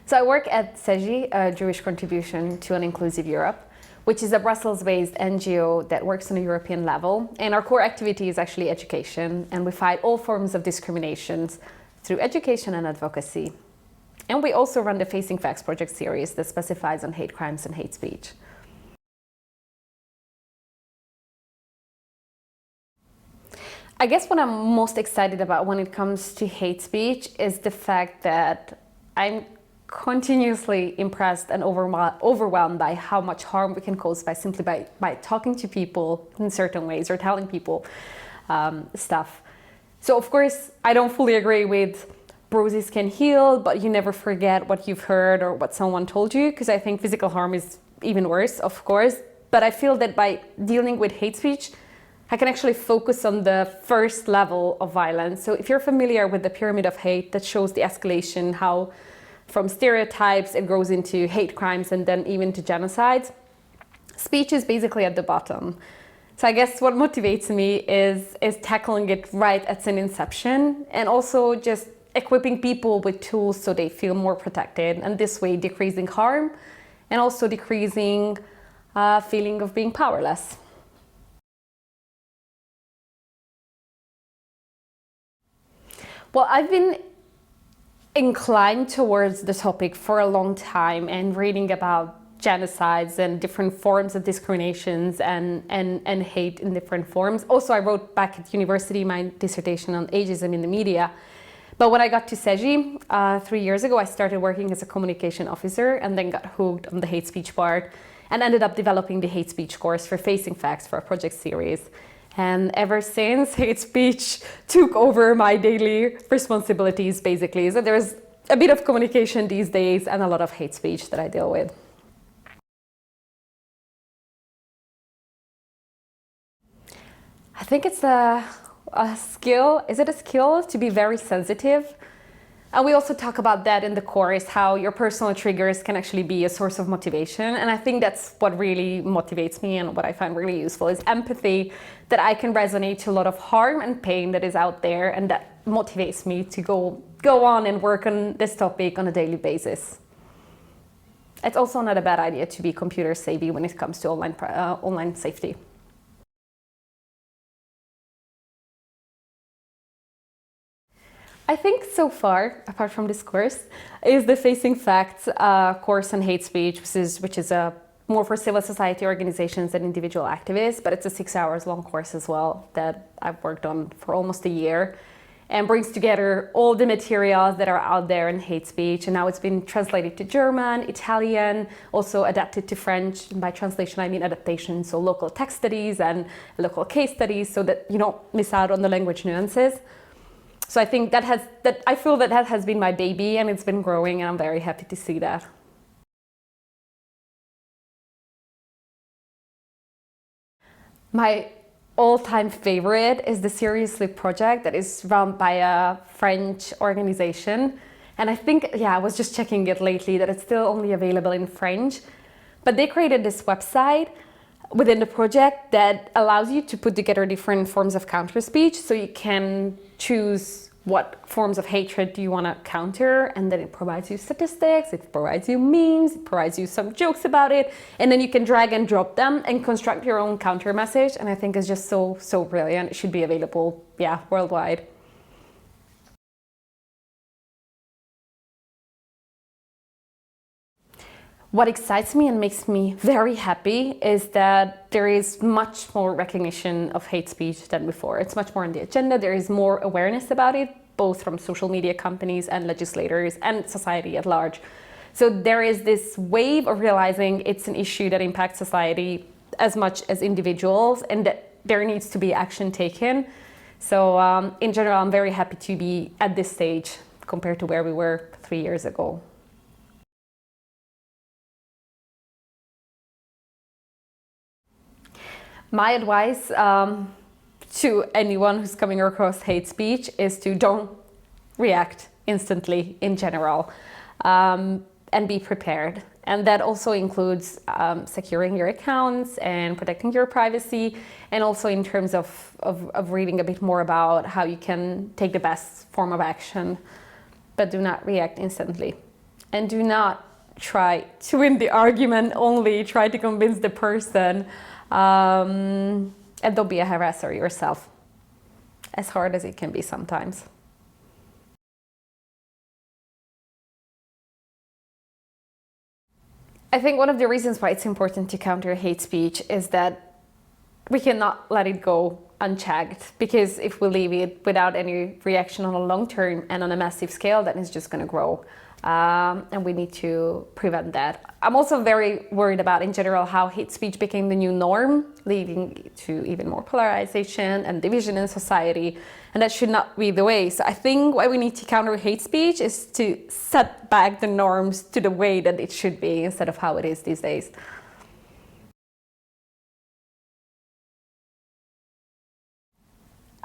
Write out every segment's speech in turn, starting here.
So I work at CEGI, a Jewish Contribution to an Inclusive Europe, which is a Brussels-based NGO that works on a European level. And our core activity is actually education, and we fight all forms of discriminations through education and advocacy. And we also run the Facing Facts project series that specifies on hate crimes and hate speech. I guess what I'm most excited about when it comes to hate speech is the fact that I'm continuously impressed and overwhelmed by how much harm we can cause by talking to people in certain ways or telling people stuff. So of course, I don't fully agree with bruises can heal, but you never forget what you've heard or what someone told you, because I think physical harm is even worse, of course. But I feel that by dealing with hate speech, I can actually focus on the first level of violence. So if you're familiar with the pyramid of hate, that shows the escalation, how from stereotypes it grows into hate crimes and then even to genocides. Speech is basically at the bottom. So I guess what motivates me is tackling it right at its inception, and also just equipping people with tools so they feel more protected, and this way decreasing harm and also decreasing feeling of being powerless. Well, I've been inclined towards the topic for a long time, and reading about genocides and different forms of discriminations and hate in different forms. Also, I wrote back at university my dissertation on ageism in the media. But when I got to CEGI 3 years ago, I started working as a communication officer and then got hooked on the hate speech part and ended up developing the hate speech course for Facing Facts for a project series. And ever since, hate speech took over my daily responsibilities, basically. So there's a bit of communication these days and a lot of hate speech that I deal with. I think it's a skill. Is it a skill to be very sensitive? And we also talk about that in the course, how your personal triggers can actually be a source of motivation. And I think that's what really motivates me, and what I find really useful is empathy, that I can resonate to a lot of harm and pain that is out there, and that motivates me to go on and work on this topic on a daily basis. It's also not a bad idea to be computer savvy when it comes to online safety. I think so far, apart from this course, is the Facing Facts course on hate speech, which is more for civil society organizations and individual activists, but it's a 6 hours long course as well that I've worked on for almost a year, and brings together all the materials that are out there in hate speech. And now it's been translated to German, Italian, also adapted to French. And by translation, I mean adaptation, so local text studies and local case studies, so that you don't miss out on the language nuances. So I think I feel that has been my baby, and it's been growing, and I'm very happy to see that. My all-time favorite is the Seriously project that is run by a French organization. And I think, I was just checking it lately, that it's still only available in French. But they created this website within the project that allows you to put together different forms of counter speech, so you can choose what forms of hatred do you want to counter, and then it provides you statistics, it provides you memes, it provides you some jokes about it, and then you can drag and drop them and construct your own counter message. And I think it's just so brilliant. It should be available, worldwide. What excites me and makes me very happy is that there is much more recognition of hate speech than before. It's much more on the agenda. There is more awareness about it, both from social media companies and legislators and society at large. So there is this wave of realizing it's an issue that impacts society as much as individuals, and that there needs to be action taken. So in general, I'm very happy to be at this stage compared to where we were 3 years ago. My advice to anyone who's coming across hate speech is to don't react instantly in general, and be prepared. And that also includes securing your accounts and protecting your privacy, and also in terms of reading a bit more about how you can take the best form of action, but do not react instantly. And do not try to win the argument, only try to convince the person, and don't be a harasser yourself, as hard as it can be sometimes. I think one of the reasons why it's important to counter hate speech is that we cannot let it go unchecked, because if we leave it without any reaction on a long term and on a massive scale, then it's just going to grow. And we need to prevent that. I'm also very worried about, in general, how hate speech became the new norm, leading to even more polarization and division in society. And that should not be the way. So I think why we need to counter hate speech is to set back the norms to the way that it should be instead of how it is these days.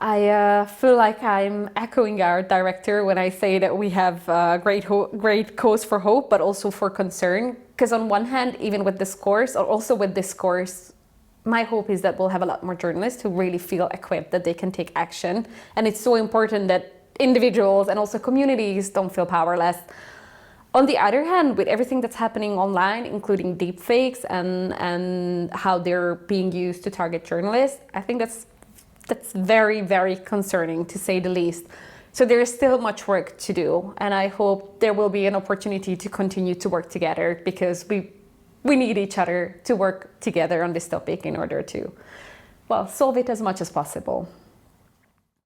I feel like I'm echoing our director when I say that we have great cause for hope, but also for concern. Because on one hand, even with discourse, or also with discourse, my hope is that we'll have a lot more journalists who really feel equipped that they can take action. And it's so important that individuals and also communities don't feel powerless. On the other hand, with everything that's happening online, including deepfakes and how they're being used to target journalists, I think that's very, very concerning, to say the least. So there is still much work to do, and I hope there will be an opportunity to continue to work together, because we need each other to work together on this topic in order to, well, solve it as much as possible.